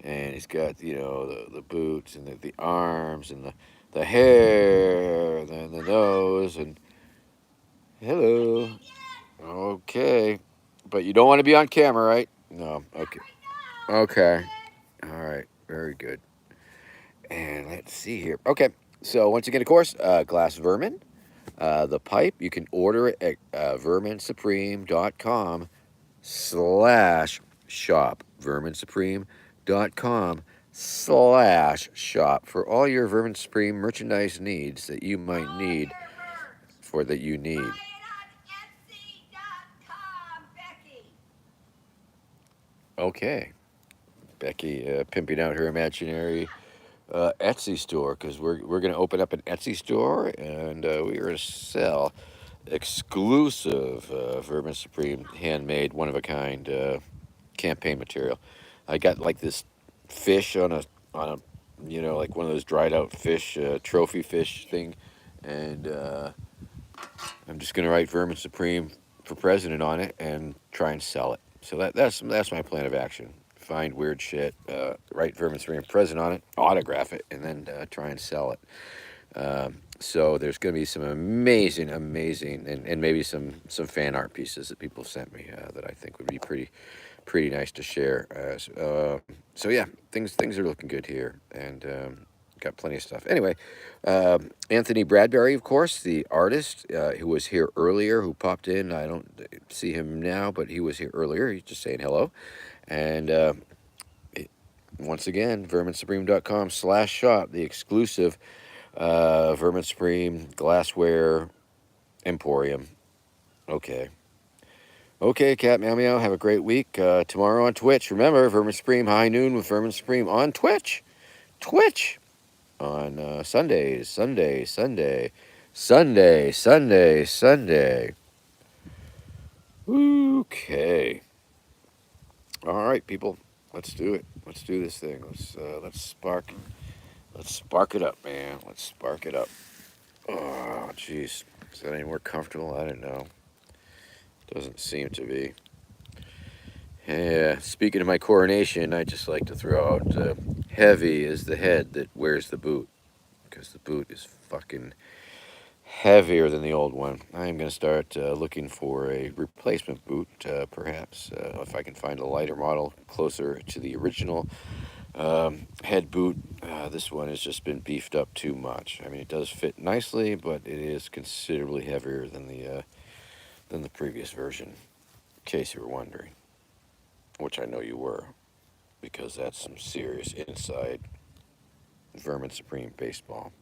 and he's got the boots and the arms and the hair and then the nose and hello. Okay, but you don't want to be on camera, right? No. Okay. Okay. All right. Very good. And let's see here. Okay. So once again, of course, glass vermin. The pipe, you can order it at verminsupreme.com/shop. Verminsupreme.com/shop for all your Vermin Supreme merchandise needs that you might need for that you need. Okay. Becky pimping out her imaginary Etsy store because we're going to open up an Etsy store and we're going to sell exclusive Vermin Supreme handmade one of a kind campaign material. I got like this fish on a like one of those dried out fish trophy fish thing, and I'm just going to write Vermin Supreme for president on it and try and sell it. So that's my plan of action. Find weird shit, write Vermin Supreme president on it, autograph it, and then try and sell it. So there's going to be some amazing, and maybe some fan art pieces that people have sent me that I think would be pretty nice to share. So yeah, things are looking good here, and got plenty of stuff. Anyway, Anthony Bradbury, of course, the artist who was here earlier, who popped in. I don't see him now, but he was here earlier. He's just saying hello. And once again, verminsupreme.com/shop, the exclusive Vermin Supreme glassware emporium. Okay. Okay, Cat Meow Meow, have a great week. Tomorrow on Twitch. Remember, Vermin Supreme, high noon with Vermin Supreme on Twitch. Twitch. On Sunday. Okay. All right, people. Let's do it. Let's do this thing. Let's spark it up, man. Let's spark it up. Oh, jeez. Is that any more comfortable? I don't know. Doesn't seem to be. Yeah, speaking of my coronation, I just like to throw out heavy is the head that wears the boot, because the boot is fucking heavier than the old one. I'm going to start looking for a replacement boot, perhaps, if I can find a lighter model closer to the original head boot. This one has just been beefed up too much. I mean, it does fit nicely, but it is considerably heavier than the previous version, in case you were wondering, which I know you were, because that's some serious inside Vermin Supreme baseball.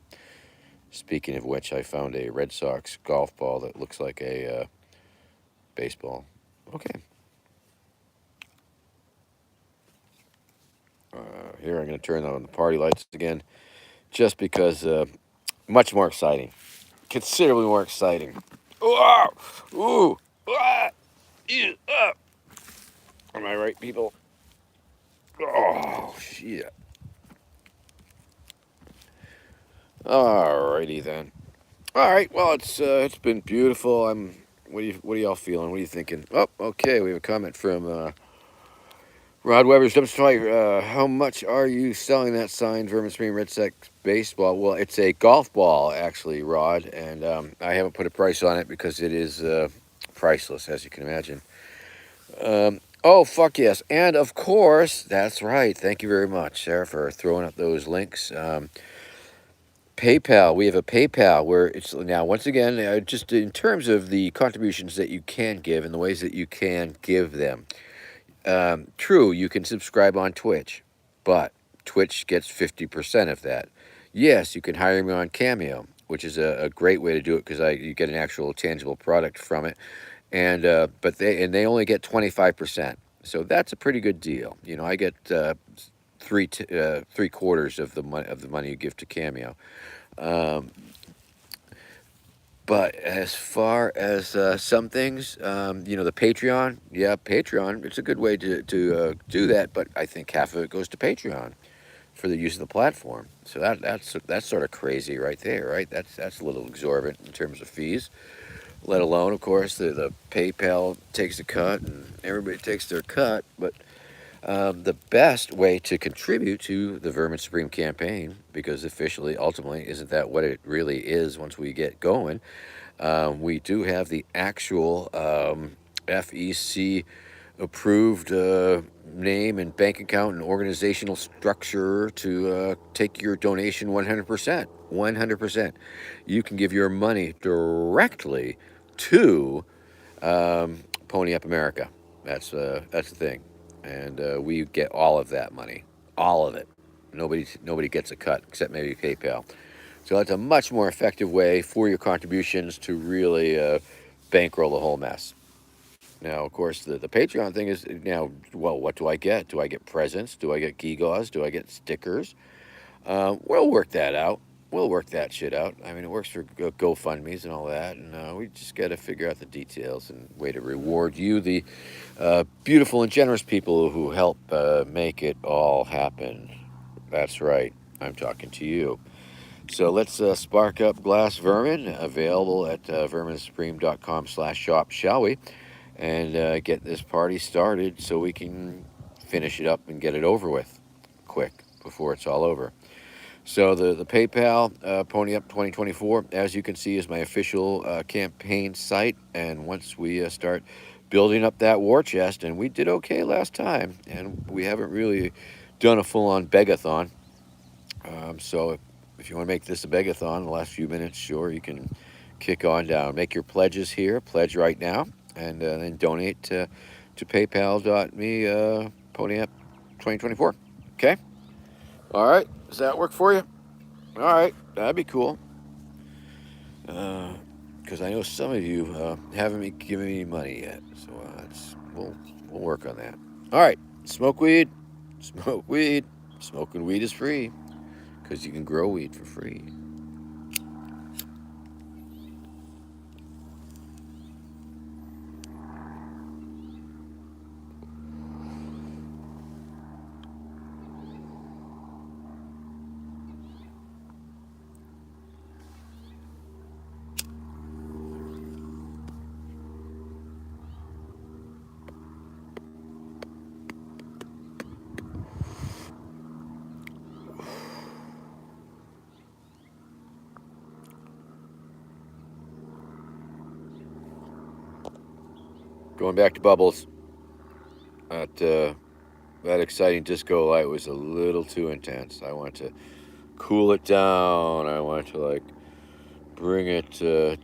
Speaking of which, I found a Red Sox golf ball that looks like a baseball. Okay. Here I'm going to turn on the party lights again, just because much more exciting. Considerably more exciting. Ooh, ooh, ah, ew, ah. Am I right, people? Oh, shit. Alrighty then. All right. Well, it's been beautiful. What are y'all feeling? What are you thinking? Oh, okay. We have a comment from Rod Weber's Dumpster Fire. How much are you selling that signed Vermin Supreme Red Sox baseball? Well, it's a golf ball, actually, Rod, and I haven't put a price on it because it is priceless, as you can imagine. Oh, fuck yes. And, of course, that's right. Thank you very much, Sarah, for throwing up those links. PayPal. We have a PayPal where it's now, once again, just in terms of the contributions that you can give and the ways that you can give them. True, you can subscribe on Twitch, but Twitch gets 50% of that. Yes, you can hire me on Cameo, which is a great way to do it because you get an actual tangible product from it, and but they only get 25%. So that's a pretty good deal. You know, I get three quarters of the money you give to Cameo. But as far as some things, the Patreon, yeah, Patreon, it's a good way to do that. But I think half of it goes to Patreon for the use of the platform. So that's sort of crazy right there, right? That's a little exorbitant in terms of fees. Let alone, of course, the PayPal takes a cut and everybody takes their cut. But the best way to contribute to the Vermin Supreme campaign, because officially, ultimately, isn't that what it really is once we get going? We do have the actual FEC approved name and bank account and organizational structure to take your donation 100%. 100%. You can give your money directly to Pony Up America. That's the thing, and we get all of that money, all of it. Nobody gets a cut except maybe PayPal. So that's a much more effective way for your contributions to really bankroll the whole mess. Now, of course, the Patreon thing is now. Well, what do I get? Do I get presents? Do I get gewgaws? Do I get stickers? We'll work that out. We'll work that shit out. I mean, it works for GoFundMe's and all that, and we just got to figure out the details and way to reward you, the beautiful and generous people who help make it all happen. That's right. I'm talking to you. So let's spark up Glass Vermin, available at verminsupreme.com/shop, shall we? And get this party started so we can finish it up and get it over with quick before it's all over. So the PayPal Pony Up 2024, as you can see, is my official campaign site. And once we start building up that war chest, and we did okay last time, and we haven't really done a full-on begathon. So if you want to make this a begathon, the last few minutes, sure, you can kick on down. Make your pledges here. Pledge right now, and then donate to PayPal.me PonyUp 2024. Okay. All right. Does that work for you? All right. That'd be cool. Because I know some of you haven't given me money yet, so we'll work on that. All right. Smoke weed. Smoke weed. Smoking weed is free because you can grow weed for free. Going back to bubbles. That exciting disco light was a little too intense. I want to cool it down. I want to bring it to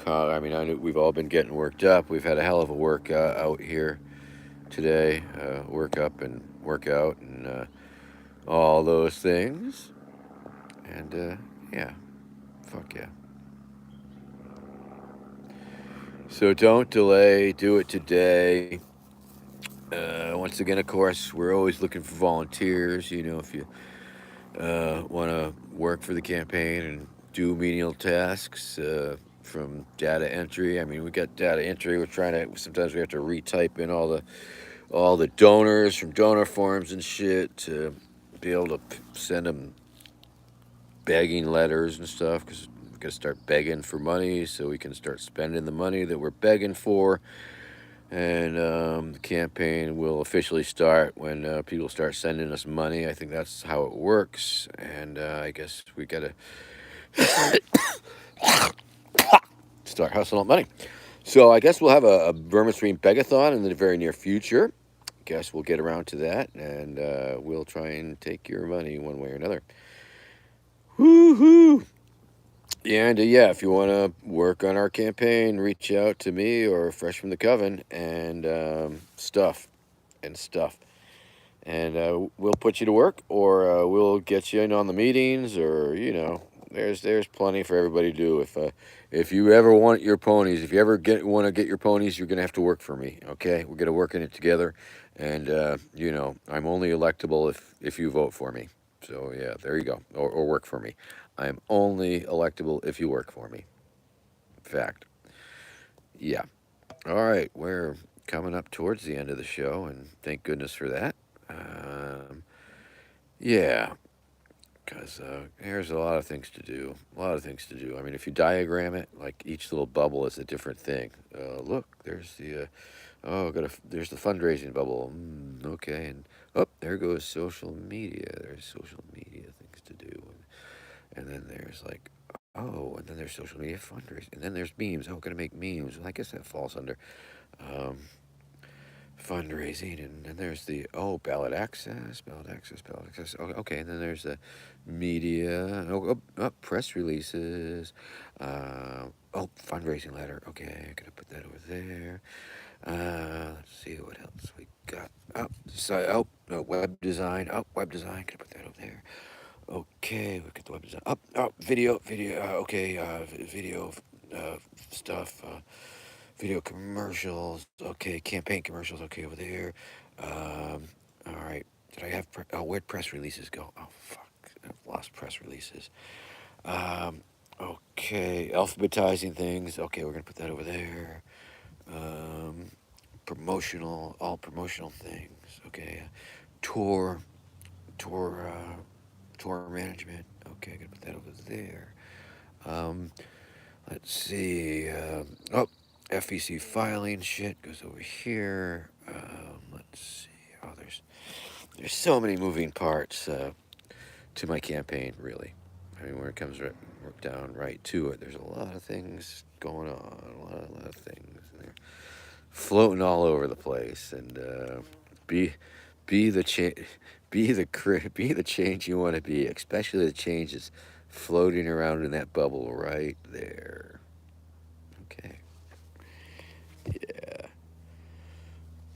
I mean, I know we've all been getting worked up. We've had a hell of a work out here today. Work up and work out and all those things. And yeah, fuck yeah. So don't delay. Do it today. Once again, of course, we're always looking for volunteers. If you want to work for the campaign and do menial tasks from data entry. I mean, we got data entry. We're trying to. Sometimes we have to retype in all the donors from donor forms and shit to be able to send them begging letters and stuff because we got to start begging for money so we can start spending the money that we're begging for. And the campaign will officially start when people start sending us money. I think that's how it works. And I guess we got to start hustling up money. So I guess we'll have a Vermin Stream Begathon in the very near future. Guess we'll get around to that, and we'll try and take your money one way or another. Woohoo! And yeah, if you want to work on our campaign, reach out to me or Fresh from the Coven and stuff. And we'll put you to work, or we'll get you in on the meetings, or there's plenty for everybody to do. If you ever want your ponies, if you ever want to get your ponies, you're gonna have to work for me. Okay, we're gonna work in it together, and I'm only electable if you vote for me. So yeah, there you go, or work for me. I'm only electable if you work for me. Fact. Yeah. All right, we're coming up towards the end of the show, and thank goodness for that. Yeah, because there's a lot of things to do. A lot of things to do. I mean, if you diagram it, like each little bubble is a different thing. Look, there's the there's the fundraising bubble. Okay, and there goes social media. There's social media things to do, and then there's and then there's social media fundraising, and then there's memes. Oh, gonna make memes. Well, I guess that falls under um, fundraising, and then there's the ballot access. Okay, and then there's the media. Press releases. Fundraising letter. Okay, I'm gonna put that over there. Let's see what else we got. Web design. Web design. Gonna put that over there. Okay, look at the web design. Video. Okay, video stuff. Video commercials. Okay, campaign commercials. Okay, over there. All right. Did I have? Where'd press releases go? Oh fuck, I've lost press releases. Okay, alphabetizing things. Okay, we're gonna put that over there. Um, all promotional things. Okay, tour, tour, tour management. Okay, I'm gonna put that over there. Um, let's see. FEC filing shit goes over here. Let's see. There's so many moving parts to my campaign. Really, I mean, when it comes down right to it, there's a lot of things going on. A lot of things. And they're floating all over the place. And be be the change. Be the change you want to be, especially the changes floating around in that bubble right there. Okay. Yeah.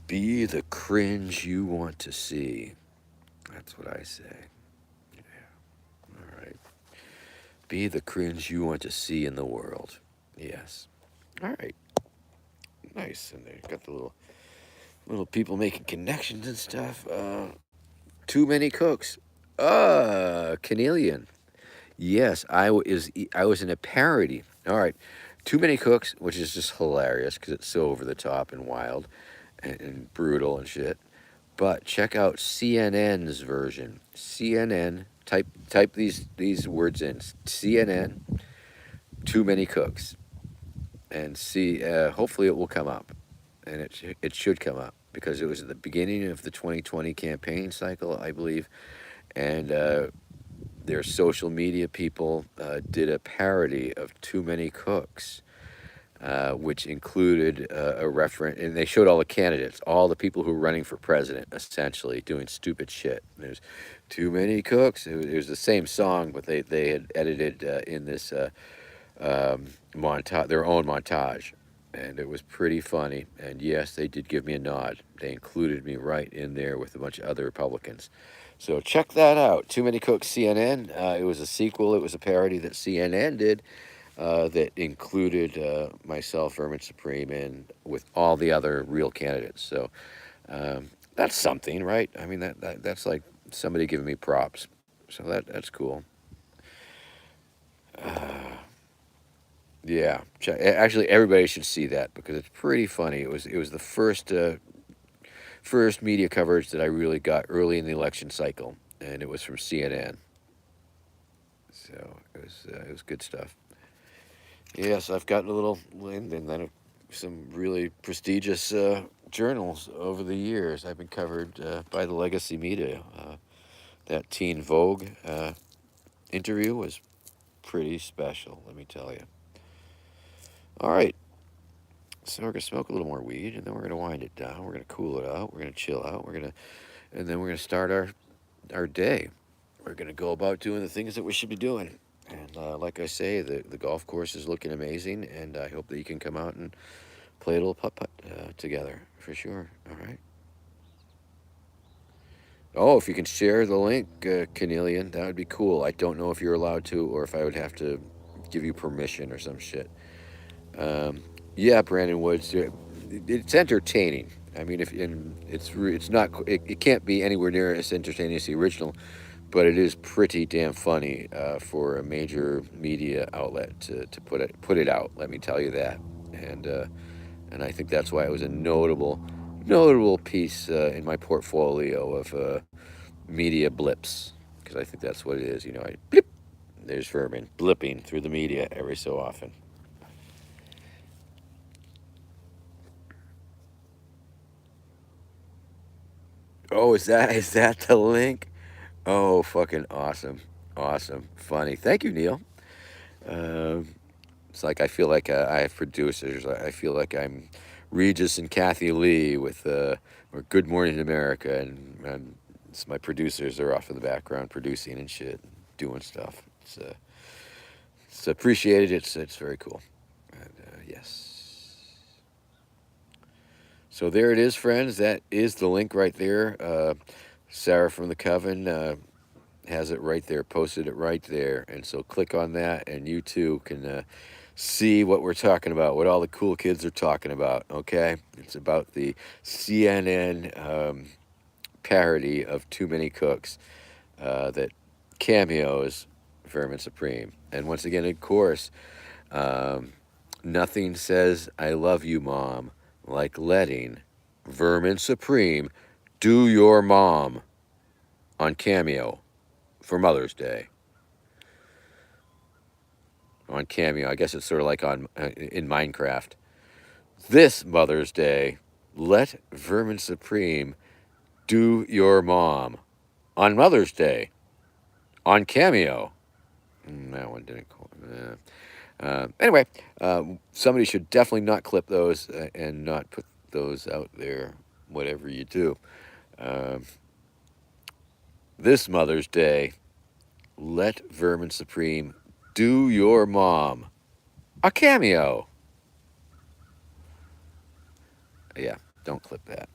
Be the cringe you want to see. That's what I say. All right. Be the cringe you want to see in the world. Yes. All right. Nice. And they got the little people making connections and stuff. Too many cooks. Canelian. Yes, I was in a parody. All right. Too many cooks, which is just hilarious because it's so over the top and wild and brutal and shit. But check out CNN's version. CNN. Type these words in. CNN. Too many cooks, and see. Hopefully, it will come up, and it should come up because it was at the beginning of the 2020 campaign cycle, I believe, and their social media people did a parody of Too Many Cooks, which included a reference, and they showed all the candidates, all the people who were running for president, essentially doing stupid shit. There's too many cooks. It was the same song, but they had edited in this montage, their own montage, and it was pretty funny. And yes, they did give me a nod. They included me right in there with a bunch of other Republicans. So check that out. Too Many Cooks CNN. It was a sequel. It was a parody that CNN did that included myself, Vermin Supreme, and with all the other real candidates. So that's something, right? I mean, that's like somebody giving me props. So that's cool. Yeah, actually, everybody should see that because it's pretty funny. It was the first media coverage that I really got early in the election cycle, and it was from CNN. So it was good stuff. Yes, I've gotten a little and then some really prestigious journals over the years. I've been covered by the legacy media. That Teen Vogue interview was pretty special, let me tell you. All right, so we're gonna smoke a little more weed, and then we're gonna wind it down. We're gonna cool it out. We're gonna chill out. And then we're gonna start our day. We're gonna go about doing the things that we should be doing. And like I say, the golf course is looking amazing, and I hope that you can come out and play a little putt-putt together, for sure. All right. Oh, if you can share the link, Canelian, that would be cool. I don't know if you're allowed to or if I would have to give you permission or some shit. Um, yeah, Brandon Woods, it's entertaining. I mean, if and it's not it can't be anywhere near as entertaining as the original, but it is pretty damn funny for a major media outlet to put it out. Let me tell you that, and and I think that's why it was a notable piece in my portfolio of media blips, because I think that's what it is. You know, I blip. There's Vermin blipping through the media every so often. Oh, is that the link? Oh, fucking awesome, awesome, funny. Thank you, Neil. Um, it's like I feel like I have producers. I feel like I'm Regis and Kathy Lee with or Good Morning America, and it's my producers are off in the background producing and shit, doing stuff. It's appreciated. It's very cool. And yes. So there it is, friends. That is the link right there. Sarah from the Coven has it right there, posted it right there. And so click on that, and you too can see what we're talking about, what all the cool kids are talking about. Okay, it's about the CNN parody of Too Many Cooks that cameos Vermin Supreme. And once again, of course, um, nothing says "I love you, Mom" like letting Vermin Supreme do your mom on Cameo for Mother's Day. On Cameo, I guess it's sort of like on in Minecraft. This Mother's Day, let Vermin Supreme do your mom on Mother's Day on Cameo. That one didn't. Anyway, somebody should definitely not clip those and not put those out there. Whatever you do, this Mother's Day, Let Vermin Supreme do your mom. A cameo. Yeah, don't clip that.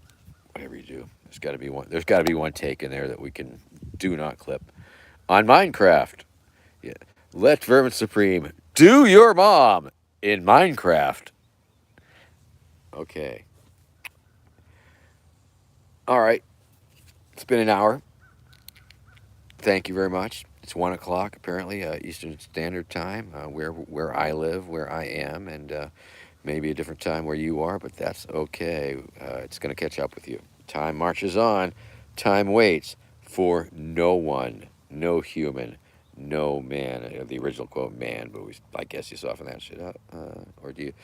Whatever you do, there's got to be one. There's got to be one take in there that we can do not clip. On Minecraft, yeah. Let Vermin Supreme do your mom in Minecraft. Okay. All right. It's been an hour. Thank you very much. It's 1 o'clock apparently, Eastern Standard Time, where I live, where I am, and maybe a different time where you are, but that's okay. It's going to catch up with you. Time marches on. Time waits for no one, no human, no man. The original quote, man, but I guess you soften that shit up. Or do you?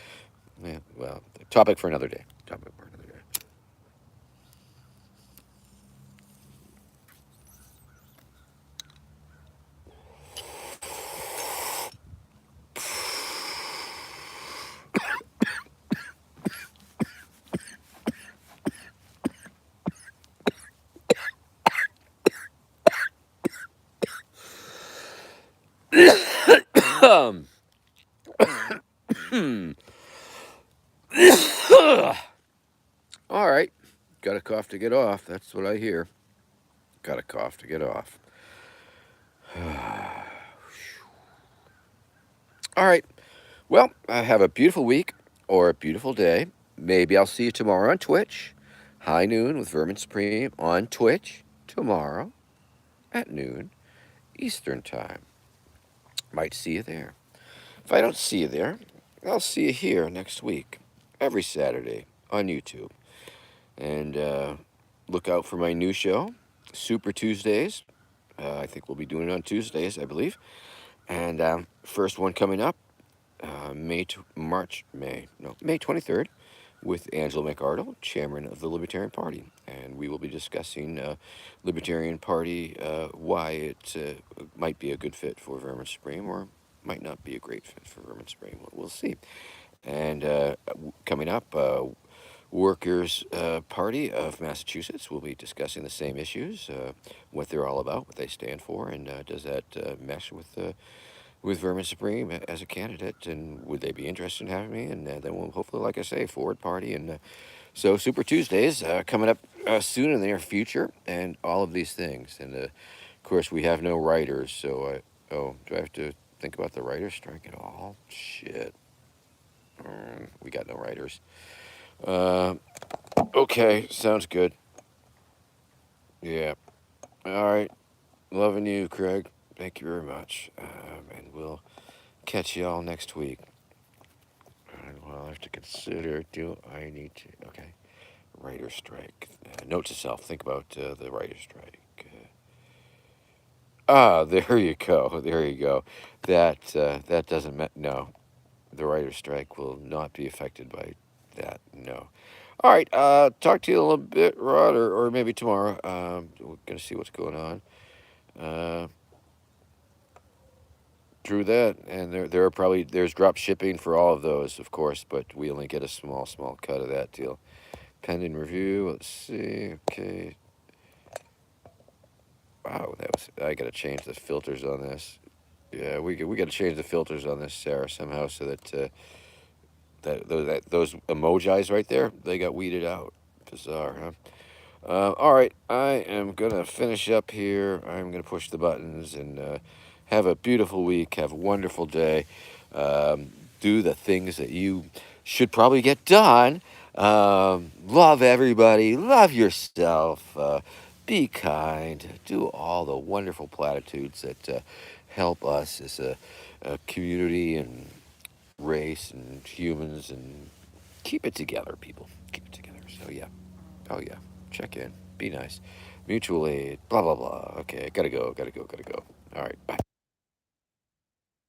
Yeah, well, topic for another day. Topic for another day. All right. Got a cough to get off. That's what I hear. Got a cough to get off. All right. Well, have a beautiful week or a beautiful day. Maybe I'll see you tomorrow on Twitch. High noon with Vermin Supreme on Twitch tomorrow at noon Eastern Time. Might see you there. If I don't see you there, I'll see you here next week, every Saturday on YouTube. And look out for my new show, Super Tuesdays. I think we'll be doing it on Tuesdays, I believe. And first one coming up, May 23rd, with Angela McArdle, chairman of the Libertarian Party. And we will be discussing Libertarian Party, why it might be a good fit for Vermin Supreme or might not be a great fit for Vermin Supreme. We'll see. And coming up, Workers' Party of Massachusetts will be discussing the same issues, what they're all about, what they stand for, and does that mesh with Vermin Supreme as a candidate, and would they be interested in having me? And then we'll hopefully, like I say, Forward Party. And so Super Tuesdays coming up soon in the near future, and all of these things. And of course, we have no writers, so do I have to think about the writer's strike at all? Shit. We got no writers. Okay, sounds good. Yeah. All right. Loving you, Craig. Thank you very much. And we'll catch you all next week. Well, I have to consider, do I need to? Okay. Writer's strike. Note to self, think about the writer's strike. There you go. There you go. That doesn't no. The writer's strike will not be affected by that. No. All right. Talk to you a little bit, Rod, or maybe tomorrow. We're gonna see what's going on. True that, and there are probably there's drop shipping for all of those, of course, but we only get a small cut of that deal. Pending review. Let's see. Okay. Wow, I got to change the filters on this. Yeah, we got to change the filters on this, Sarah, somehow, so that those emojis right there, they got weeded out. Bizarre, huh? All right, I am gonna finish up here. I'm gonna push the buttons and have a beautiful week. Have a wonderful day. Do the things that you should probably get done. Love everybody. Love yourself. Be kind. Do all the wonderful platitudes that help us as a community and race and humans, and keep it together, people. Keep it together. So yeah. Oh yeah. Check in. Be nice. Mutual aid. Blah blah blah. Okay. Gotta go. All right. Bye.